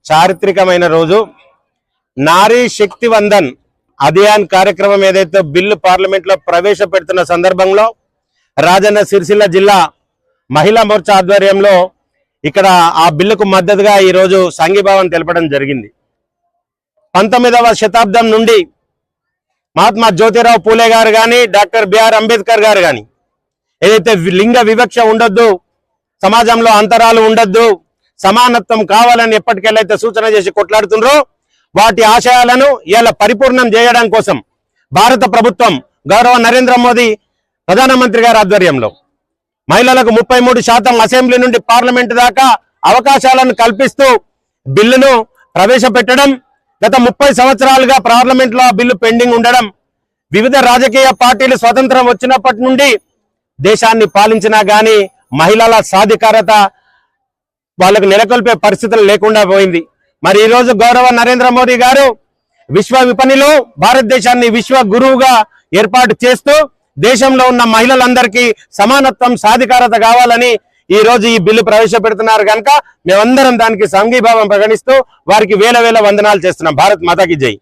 చారిత్రకమైన రోజు నారీ శక్తి వందన్ అభియాన్ కార్యక్రమం ఏదైతే బిల్లు పార్లమెంట్ లో ప్రవేశపెడుతున్న సందర్భంలో రాజన్న సిరిసిల్ల జిల్లా మహిళా మోర్చా ఆధ్వర్యంలో ఇక్కడ ఆ బిల్లుకు మద్దతుగా ఈ రోజు సంఘీభావం తెలపడం జరిగింది. 19వ శతాబ్దం నుండి మహాత్మా జ్యోతిరావు పూలే గారు కానీ డాక్టర్ బిఆర్ అంబేద్కర్ గారు కానీ ఏదైతే లింగ వివక్ష ఉండొద్దు, సమాజంలో అంతరాలు ఉండొద్దు, సమానత్వం కావాలని ఎప్పటికెళ్ళైతే సూచన చేసి కొట్లాడుతుండ్రో వాటి ఆశయాలను ఇలా పరిపూర్ణం చేయడం కోసం భారత ప్రభుత్వం గౌరవ నరేంద్ర మోదీ ప్రధానమంత్రి గారి ఆధ్వర్యంలో మహిళలకు 33% అసెంబ్లీ నుండి పార్లమెంట్ దాకా అవకాశాలను కల్పిస్తూ బిల్లును ప్రవేశపెట్టడం, గత 30 సంవత్సరాలుగా పార్లమెంట్ లో ఆ బిల్లు పెండింగ్ ఉండడం, వివిధ రాజకీయ పార్టీలు స్వతంత్రం వచ్చినప్పటి నుండి దేశాన్ని పాలించినా గానీ మహిళల సాధికారత వాళ్ళకు నెలకొల్పే పరిస్థితులు లేకుండా పోయింది. మరి ఈ రోజు గౌరవ నరేంద్ర మోదీ గారు విశ్వ విపణిలో భారతదేశాన్ని విశ్వ గురువుగా ఏర్పాటు చేస్తూ దేశంలో ఉన్న మహిళలందరికీ సమానత్వం సాధికారత కావాలని ఈ రోజు ఈ బిల్లు ప్రవేశపెడుతున్నారు కనుక మేమందరం దానికి సంఘీభావం ప్రకటిస్తూ వారికి వేల వందనాలు చేస్తున్నాం. భారత్ మాతాకి జై.